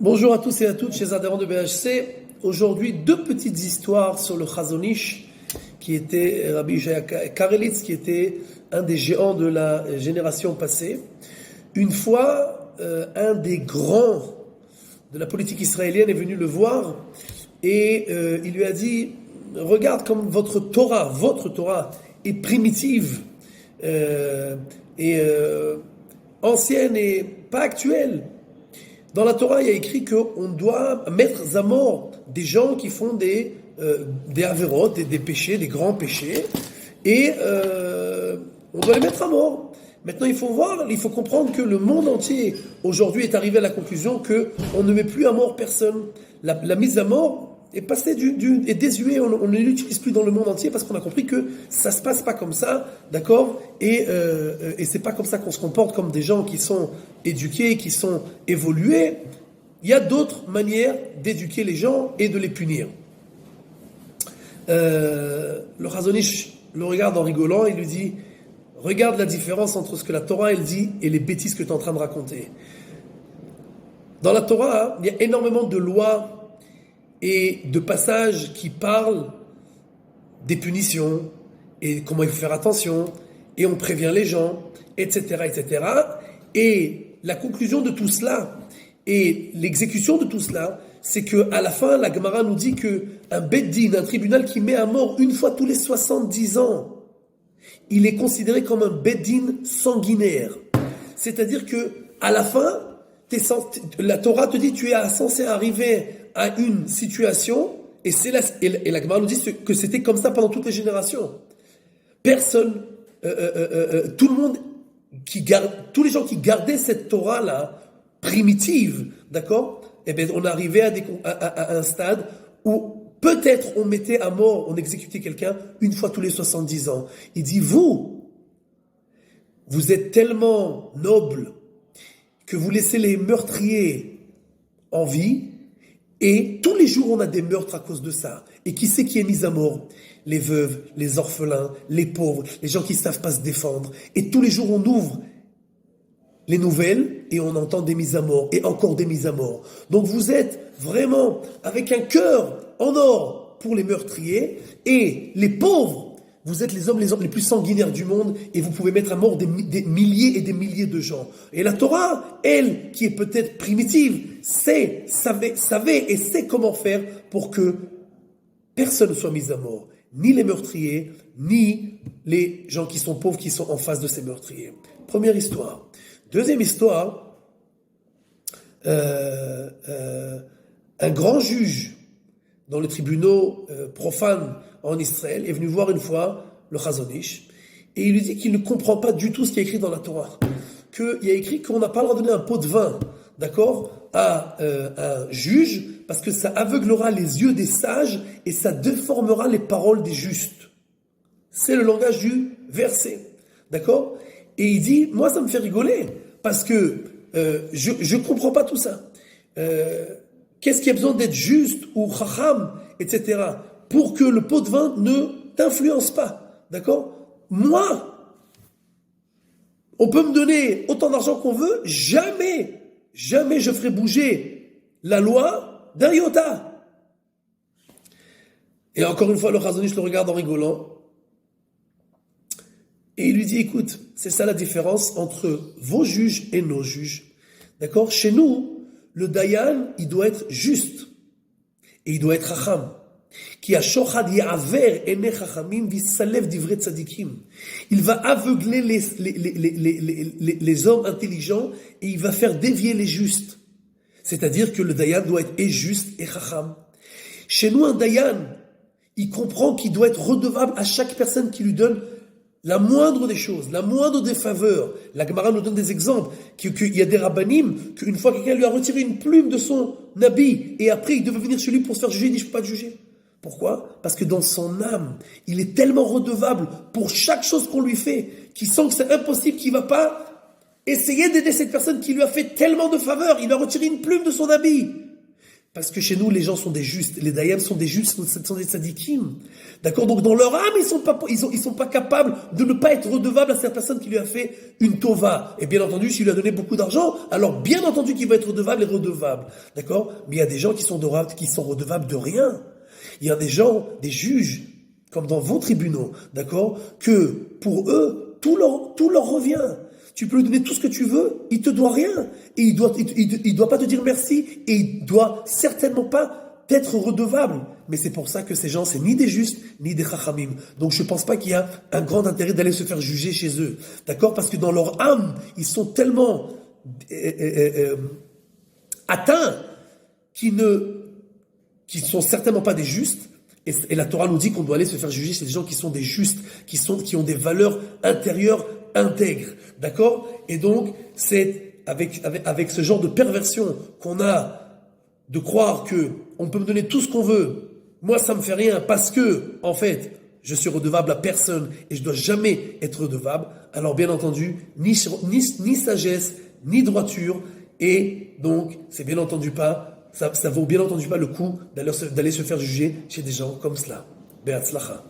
Bonjour à tous et à toutes, chez adhérents de BHC. Aujourd'hui, deux petites histoires sur le Chazon Ish, qui était Rabbi Ishaya Karelitz, qui était un des géants de la génération passée. Une fois, un des grands de la politique israélienne est venu le voir et il lui a dit « Regarde comme votre Torah est primitive et ancienne et pas actuelle. » Dans la Torah, il y a écrit qu'on doit mettre à mort des gens qui font des avérotes, des péchés, des grands péchés, et on doit les mettre à mort. Maintenant, il faut comprendre que le monde entier, aujourd'hui, est arrivé à la conclusion qu'on ne met plus à mort personne. La mise à mort est passée est désuée, on ne l'utilise plus dans le monde entier parce qu'on a compris que ça se passe pas comme ça, d'accord, et c'est pas comme ça qu'on se comporte comme des gens qui sont éduqués, qui sont évolués. Il y a d'autres manières d'éduquer les gens et de les punir. Le Chazon Ish le regarde en rigolant et lui dit « Regarde la différence entre ce que la Torah elle dit et les bêtises que tu es en train de raconter. » Dans la Torah, il y a énormément de lois et de passages qui parlent des punitions et comment il faut faire attention, et on prévient les gens, etc., etc. Et la conclusion de tout cela et l'exécution de tout cela, c'est que à la fin, la Gemara nous dit que un Beit Din, un tribunal qui met à mort une fois tous les 70 ans, il est considéré comme un Beit Din sanguinaire. C'est-à-dire que à la fin, la Torah te dit tu es censé arriver à une situation, et la Gemara nous dit que c'était comme ça pendant toutes les générations. Personne, tout le monde tous les gens qui gardaient cette Torah-là, primitive, d'accord, eh bien, on arrivait à un stade où peut-être on mettait à mort, on exécutait quelqu'un une fois tous les 70 ans. Il dit, vous êtes tellement noble que vous laissez les meurtriers en vie, et tous les jours on a des meurtres à cause de ça. Et qui c'est qui est mis à mort? Les veuves, les orphelins, les pauvres, les gens qui ne savent pas se défendre. Et tous les jours on ouvre les nouvelles et on entend des mises à mort et encore des mises à mort. Donc vous êtes vraiment avec un cœur en or pour les meurtriers, et les pauvres, vous êtes les hommes les plus sanguinaires du monde, et vous pouvez mettre à mort des milliers et des milliers de gens. Et la Torah, elle, qui est peut-être primitive, savait et sait comment faire pour que personne ne soit mis à mort. Ni les meurtriers, ni les gens qui sont pauvres, qui sont en face de ces meurtriers. Première histoire. Deuxième histoire, un grand juge dans les tribunaux profanes en Israël est venu voir une fois le Chazon Ish, et il lui dit qu'il ne comprend pas du tout ce qui est écrit dans la Torah. Qu'il y a écrit qu'on n'a pas le droit de donner un pot de vin, d'accord, à un juge, parce que ça aveuglera les yeux des sages et ça déformera les paroles des justes. C'est le langage du verset, d'accord? Et il dit, moi ça me fait rigoler, parce que je ne comprends pas tout ça. Qu'est-ce qu'il y a besoin d'être juste ou chacham, etc., pour que le pot de vin ne t'influence pas, d'accord? Moi, on peut me donner autant d'argent qu'on veut, jamais je ferai bouger la loi d'un iota. Et encore une fois, le Chazon Ish le regarde en rigolant, et il lui dit, écoute, c'est ça la différence entre vos juges et nos juges, d'accord? Chez nous, le Dayan, il doit être juste, et il doit être chacham. Qui a shochad ya'aver ene chachamim v'issalev divrei tzadikim. Il va aveugler les hommes intelligents et il va faire dévier les justes. C'est-à-dire que le dayan doit être et juste et chacham. Chez nous, un dayan, il comprend qu'il doit être redevable à chaque personne qui lui donne la moindre des choses, la moindre des faveurs. La Gemara nous donne des exemples, qu'il y a des rabbanim, qu'une fois quelqu'un lui a retiré une plume de son habit, et après il devait venir chez lui pour se faire juger, il dit je ne peux pas te juger. Pourquoi? Parce que dans son âme, il est tellement redevable pour chaque chose qu'on lui fait, qu'il sent que c'est impossible, qu'il ne va pas essayer d'aider cette personne qui lui a fait tellement de faveurs. Il a retiré une plume de son habit. Parce que chez nous, les gens sont des justes. Les Dayam sont des justes, sont des tzadikim. D'accord? Donc, dans leur âme, ils sont pas capables de ne pas être redevables à cette personne qui lui a fait une tova. Et bien entendu, s'il lui a donné beaucoup d'argent, alors bien entendu qu'il va être redevable et redevable. D'accord? Mais il y a des gens qui sont redevables de rien. Il y a des gens, des juges, comme dans vos tribunaux, d'accord? Que, pour eux, tout leur revient. Tu peux lui donner tout ce que tu veux, il te doit rien. Et il doit pas te dire merci. Et il doit certainement pas être redevable. Mais c'est pour ça que ces gens, c'est ni des justes, ni des chachamim. Donc je pense pas qu'il y a un grand intérêt d'aller se faire juger chez eux. D'accord? Parce que dans leur âme, ils sont tellement atteints qui sont certainement pas des justes. Et la Torah nous dit qu'on doit aller se faire juger chez des gens qui sont des justes, qui ont des valeurs intérieures intègres. D'accord? Et donc, c'est avec ce genre de perversion qu'on a de croire que on peut me donner tout ce qu'on veut. Moi, ça me fait rien parce que, en fait, je suis redevable à personne et je dois jamais être redevable. Alors, bien entendu, ni sagesse, ni droiture. Et donc, c'est bien entendu pas, ça vaut bien entendu pas le coup d'aller se faire juger chez des gens comme cela. Be'atzlacha.